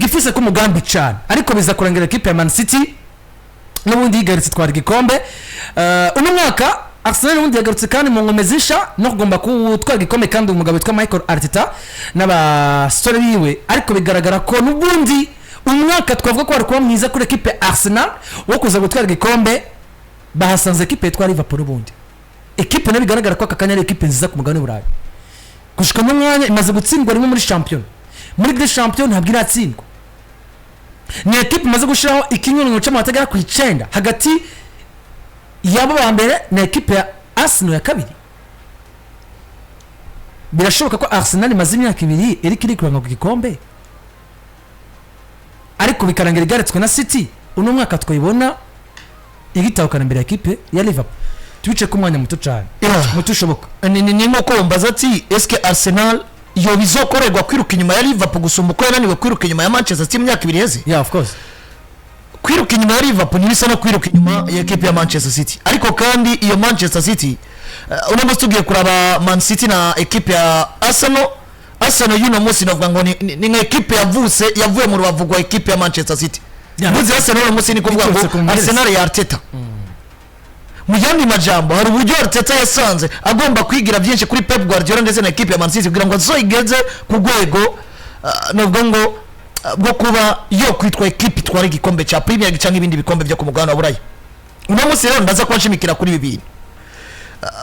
yifuse ko umugambi cyane ariko biza kurangirira equipe ya Man City n'ubundi yigaritse twara igikombe uno mwaka Arsenal n'ubundi yagarutse kandi mu nkomezisha no kugomba gutwara igikombe kandi umugabo witwa Michael Arteta n'abasore biwe ariko bigaragara ko n'ubundi umwaka twavuga ko ari kuba mwiza kuri equipe Arsenal wo kuza gutwara igikombe bahasanze equipe yitwa Liverpool ubundi equipe nayo bigaragara ko akakanya ari equipe nziza ku mugabane w'Uburayi gushika mu mwanya imaze gutsindwa rimwe muri champion muri Ligue des Champions ntabwo iratsindwa ni equipe imaze gushiraho ikinyuranyo cy'amatagara ku 9 hagati yabo ba mbere na equipe ya Arsenal ya kabiri birashoboka ko Arsenal imaze imyaka 2 iri kuranga ku gikombe ariko bikarangira igaretswe na City uno mwaka twibona igitahukana mbere ya equipe ya Liverpool tubice ku mwanya muto cyane muto ushoboka ni nko mbaza ati eske Arsenal yo bizokorerwa kwiruka inyuma ya Liverpool gusumba uko yananiwe kwiruka inyuma ya Manchester City imyaka 2 yeze of course kwiruka inyuma ya Liverpool ni bisa no kwiruka inyuma ya equipe ya Manchester City ariko kandi iyo Manchester City uno tugiye kuraba Man City na equipe ya Arsenal yuno munsi navuga ngo ni nka equipe yavuye mu rubavu rwa equipe ya Manchester City buzi Arsenal uno munsi ni kuvuga ngo Arsenal ya Arteta mu yandi majambo hari uburyo Arteta yasanze agomba kwigira byinshi kuri Pep Guardiola ndetse na equipe ya Man City kugira ngo azoigeze ku rwego navuga ngo bwo kuba yo kwitwa equipe itwara igikombe cya Premier League cyangwa ibindi bikombe byo ku mugabane w'Uburayi uno munsi rero ndaza kwashimikira kuri bibiri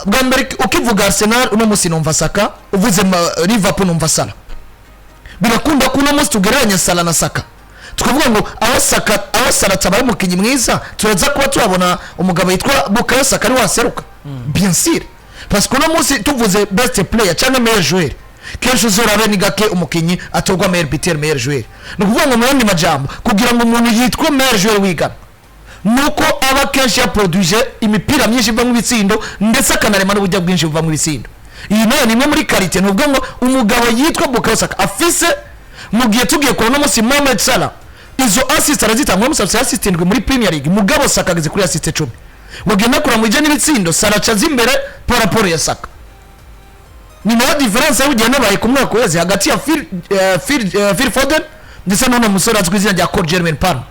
bwa mbere ukivuga Arsenal uno munsi numva Saka uvuze Liverpool numva Salah birakunda ko uno munsi tugereranya Salah na Saka tukavuga ngo aho Salah tabaye umukinyi mwiza turaza kuba tubona umugabo yitwa Bukayo Saka ari waseruka bien sûr parce que uno munsi tuvuze best player cyangwa meilleur joueur kenshi uzora ni gake umukinyi atogwa meilleur buteur meilleur joueur no kuvuga ngo mu yandi majambo kugira ngo umuntu yitwa meilleur joueur wigana nuko aba kenshi ya produce imipira myinshi iva mu bitsindo ndetse akanarema n'ubujya bwinshi buva mu bitsindo iyi nayo ni muri qualité n'ubwo ngo umugabo yitwa Bukayo Saka afise mu gihe tugiye kubona munsi Mohamed Salah izo assist arazitangwa musabye assist ndwe muri Premier League mugabo Saka ageze kuri assist 10 wagenda kura mu ijana n'ibitsindo Salah caza imbere por ya Saka ni na difference y'ugenda baye ku mwaka wese hagati ya Phil Foden ndetse n'uno musore azwi izina rya Cole Palmer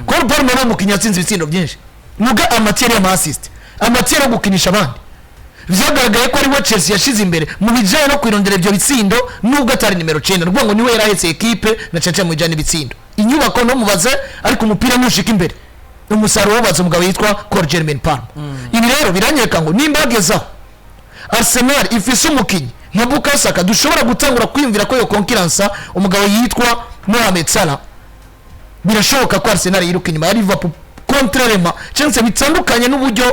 Cole Palmer no mukinya atsinze ibitsindo byinshi muga amatiere ya assist amatiere yo gukinisha abandi vyagaragaye ko ari we Chelsea yashize imbere mu bijanye no kwirondera ibyo bitsindo nubwo atari nimero 9 rwo ngo niwe yarahetse equipe na Chelsea mu bijanye bitsindo inyubako no mubaze ariko umupira nushika imbere umusaruro wabaze umugabo yitwa Cole Palmer ibi rero biranyeka ngo nimbagezaho Arsenal ifise umukinyi nka Bukayo Saka dushobora gutangura kwiyumvira ko yo concurrence umugabo yitwa Mohamed Salah birashoboka ko Arsenal yiruka inyuma ya Liverpool contrairement chance bitandukanye n'uburyo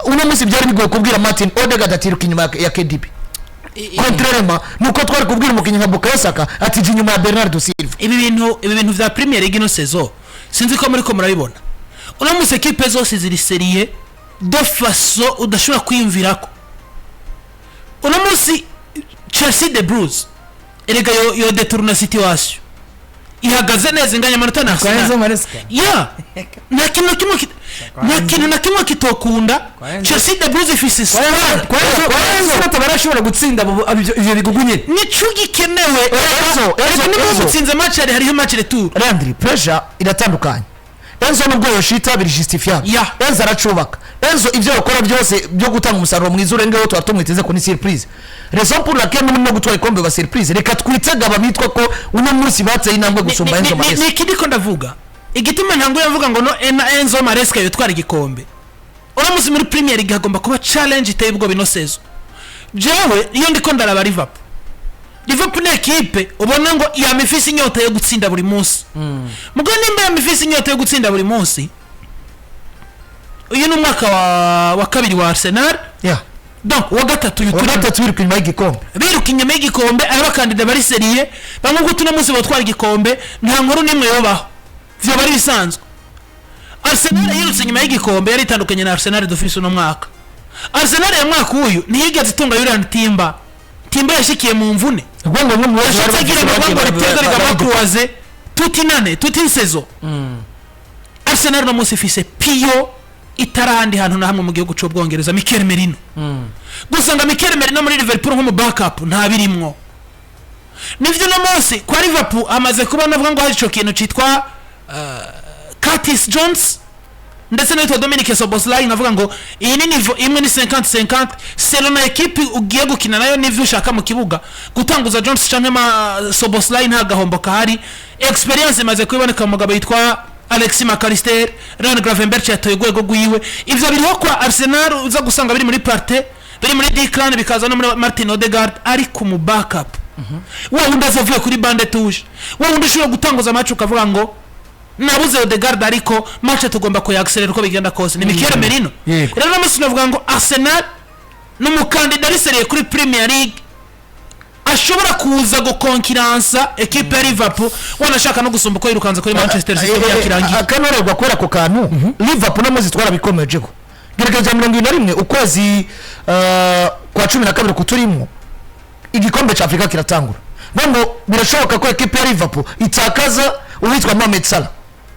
uno munsi byari bigoye kubwira Martin Odegaard atiruka inyuma ya KDB contrairement nuko twari kubwira umukinyi nka Bukayo Saka ati inyuma ya Bernardo Silva ibi bintu vya Premier League no saison sinzi ko muri ko murabibona uno munsi equipe zose ziri serie de façon udashobora kwiyumvirako uno munsi Chelsea de Blues erega yo detourna situation ihagaze neza inganya amanota na Arsenal ya na kintu na kimwe kitokunda Chelsea de Blues ifise kwa hizo tabarashobora gutsinda ivyo bigugunye nico gikenewe ezo gutsinza match hariho match retour Landry pressure iratandukanye Enzo nubwo yoshita biri justifiable Enzo aracubaka Enzo ivyo yakora byose byo gutanga umusaruro mwiza urengeho twatumwiteze ko ni surprise raison pour laquelle no gutwara ikombe ba surprise reka twitega abitwa ko uno munsi batse inambwe gusumba Enzo Maresca ni kidiko ndavuga igituma ntango yavuga ngo no Enzo Maresca yotwara igikombe uno munsi muri Premier League hagomba kuba challenge iteye ubwo bino sezo jewe iyo ndiko ndaraba Liverpool equipe ubona ngo yamifisi inyota yo gutsinda buri munsi mugo nimba yamifisi inyota yo gutsinda buri munsi uyu ni umwaka wa kabiri wa Arsenal donc wa gatatu biruka inyuma y'igikombe inyuma y'igikombe aba kandida bari serie bamwe gutuna munsi batwara igikombe nta nkuru nimwe yobaho vyo bari bisanzwe Arsenal yirutse inyuma y'igikombe yari itandukanye na Arsenal d'office no mwaka Arsenal ya mwaka uyu ntiyigeze itunga Yurand Timba yashikiye mu mvune Rwango mu mwezi wa Rwango ritega rigamakruaze tuti saison Arsenal no munsi fise Pio itarahandi hantu na hamwe mu gihugu cyo Bwongereza Mikel Merino gusanga Mikel Merino muri Liverpool nko mu backup nta birimwo nivyo no munsi kwa Liverpool amaze kuba navuga ngo hari ico kintu citwa Curtis Jones ndetse n'itwa Dominic Szoboszlai navuga ngo iyi ni niveau imwe ni 50-50 selo na equipe ugiye gukina nayo nivyo ushaka mu kibuga gutanguza Jones canke Szoboszlai nta gahombo kahari experience imaze kwiboneka mu mugabo yitwa Alexis McAllister Ryan Gravenberch yatoye gwego gwiwe ivyo biriho kwa Arsenal uza gusanga biri muri parte biri muri Declan bikaza no muri Martin Odegaard ari ku mu backup wa wundi azavuye kuri bande touche wa wundi ushobora gutanguza match ukavuga ngo nabuze Odegaard ariko match tugomba ko yaaccelerate uko bigenda kose ni Mikel Merino rero namusi navuga ngo Arsenal n'umukandida riseriye kuri Premier League ashobora kuza gukonkiransa equipe ya Liverpool wanashaka no gusumba ko yirukanze kuri Manchester City yakirangiye akanorerwa kwera ko kantu Liverpool namuzi twara bikomejeko gerageza 21 ukwezi kwa 12 kuturimo igikombe cha Afrika kiratangura bongo birashoboka ko equipe ya Liverpool itakaza uwitwa Mohamed Salah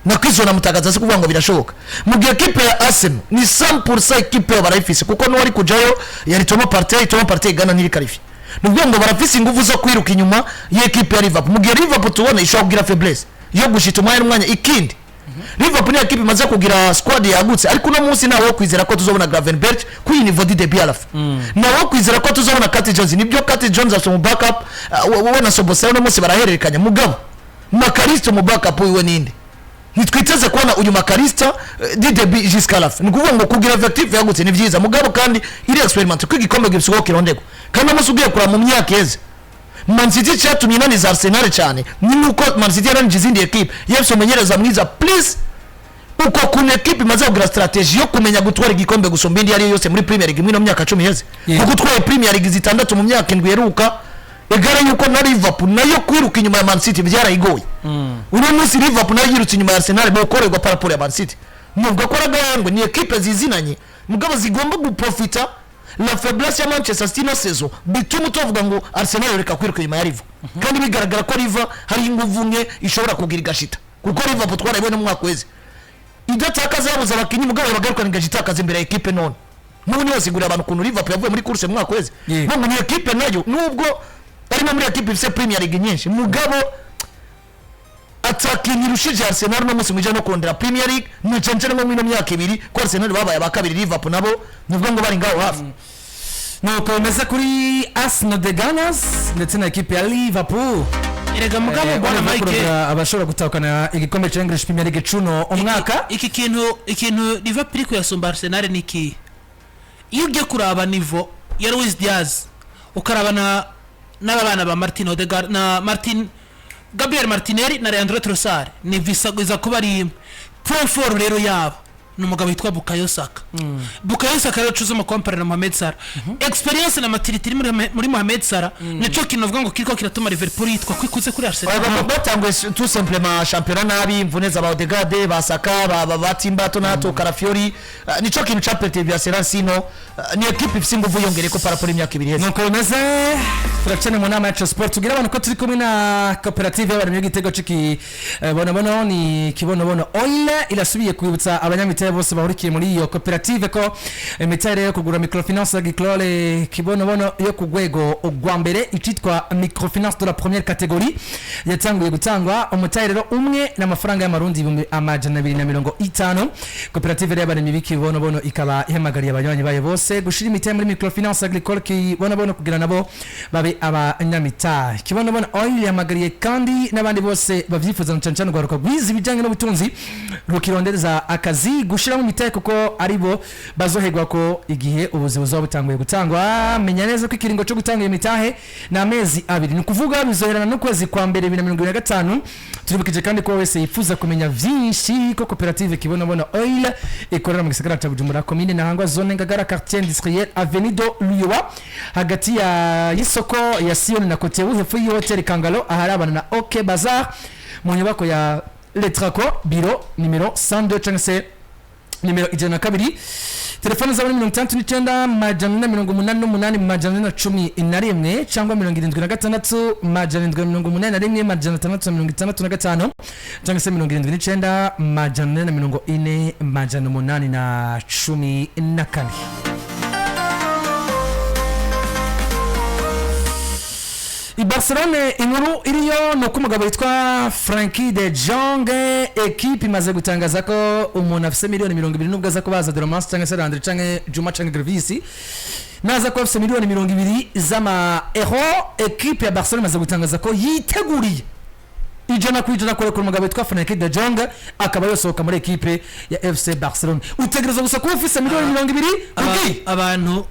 na kwizona mutagaza se kuvuga ngo birashoboka mu gihe equipe ya Arsenal ni 100% equipe barayifise kuko no wari kujayo yari tomo partie Ghana niri karifi nubwo ngo barafise ingufu zo kwiruka inyuma y'equipe ya Liverpool mu gihe Liverpool tubona ishobora kugira faiblesse yo gushita umwanya ikindi Liverpool ni equipe imaze kugira squad yagutse ariko no munsi nawo kwizera ko tuzobona Gravenberch kuri niveau de Bialaf nawo kwizera ko tuzobona Curtis Jones nibyo Curtis Jones aso mu backup wowe na Szoboszlai no munsi barahererekanya mugabo McAllister mu backup wiwe ninde nitwiteze kubona uyu McAllister DDB Giscalaf nikuvuga ngo kugira effective yagutse ni vyiza mugabo kandi iri experiment kwigikombe gibisuko kirondego kandi amusubiye kura mu myaka yeze Man City cyatumye naniza Arsenal cyane ni nuko Man City yaranije izindi equipe yebso menyereza mwiza please uko kuna equipe imaze kugira strategy yo kumenya gutwara igikombe gusomba indi yari yose muri Premier League mwino myaka 10 yeze kuko gutwara Premier League zitandatu mu myaka 7 yeruka egara yuko na Liverpool nayo kwiruka inyuma ya Man City byarayigoye uno munsi Liverpool nayo yirutse inyuma ya Arsenal mu korerwa paraporo ya Man City nubwo koraga yango ni equipe zizinanye mugabo zigomba guprofita la faiblesse ya Manchester City na saison bituma tuvuga ngo Arsenal reka kwiruka inyuma ya Liverpool kandi bigaragara ko Liverpool hari inguvu nke ishobora kugira igashita kuko Liverpool twarabone mu mwaka weze idatakaza yabuze abakinyi mugabo bagaruka ngashitakaza imbere ya equipe none none yasigura abantu kuntu Liverpool yavuye muri course mu mwaka weze ngo ni equipe nayo nubwo arimo muri equipe ifite Premier League nyinshi mugabo atakinyi rushije Arsenal no munsi mujya no kondera Premier League no cyancana mu mwino myaka 2 ko Arsenal babaye abakabiri Liverpool nabo nubwo ngo bari ngaho hafi nuko bimeze kuri Arsenal de Gunners ndetse na equipe ya Liverpool erega mugabo bwana Mike abashobora gutakana igikombe cya English Premier League cuno umwaka iki kintu Liverpool ko yasumba Arsenal niki iyo ugiye kuraba niveau ya Luis Diaz ukarabana n'abana ba Martin Odegaard na Gabriel Martinelli na Leandro Trossard ni visaguza kuba ari point for rero yabo n'umugabo witwa Bukayo Saka Bukayo Saka rero cuzo mu compare na Mohamed Salah experience na maturity muri Mohamed Salah nico kinovuga ngo kiriko kiratuma Liverpool yitwa kwikuze kuri Arsenal batangwe tout simplement championnat nabi imvune za Odegaard basaka batimba to nato Karafiori nico kintu chapter ya Arsenal sino ni equipe ifise inguvu yongere ko para imyaka 2 heze nuko bimeze turacane mu nama ya sport tugira abantu ko turi kumwe na cooperative y'abantu y'igitego ciki bono ni kibono oil irasubiye kwibutsa abanyamite bose bahurikiye muri iyo cooperative ko imitare yo kugura microfinance agricole kibono yo kugwego ogwa mbere icitwa microfinance de la première catégorie yatanguye gutangwa umutare rero umwe n'amafaranga y'amarundi amajana 250 cooperative y'abantu y'ibiki bono ikaba ihemagariye abanywanyi bayo bose gushira imitare muri microfinance agricole kibono kugira nabo babe abanyamita kibono oil yamagariye kandi n'abandi bose bavyifuza n'cancana gwaruka gwiza bijanye n'ubutunzi rukirondereza akazi gushira mu mitaye kuko aribo bazohegwa ko igihe ubuzi buzo butanguye gutangwa menya neza ko ikiringo cyo gutanga imitahe na amezi 2 ni kuvuga bizoherana no kwezi kwa mbere 2025 turibukije kandi ko wese yifuza kumenya vyinshi ko cooperative kibono oil ikorera mu gisagara cya Bujumbura commune na Hangwa zone Ngagara quartier industriel avenue de Luyowa hagati ya isoko ya Sion na Kotebu hefu yi hotel Kangalo aharabana na OK Bazaar mu nyubako ya Letraco bureau numero 102 cyangwa numero 102 telefone za 69 majana 188 majana 11 cyangwa 76 majana 181 majana 665 cyangwa se 79 majana 40 majana 814 Barcelone inkuru iriyo nuko umugabo witwa Frankie de Jong equipe imaze gutangaza ko umuntu afise miliyoni 20 nubwo aza kubaza Dormans cyangwa se Landry cyangwa Juma cyangwa Grevisi naza ko afise miliyoni 20 z'ama euro. Equipe ya Barcelone imaze gutangaza ko yiteguriye ijana kwijana kore ku mugabo witwa Frankie de Jong akaba yosohoka muri equipe ya FC Barcelone. Utegereza gusa kuba ufise miliyoni 20 abantu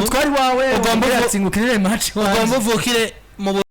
twari wawe ugomba yatsingukire match ugomba uvukire mu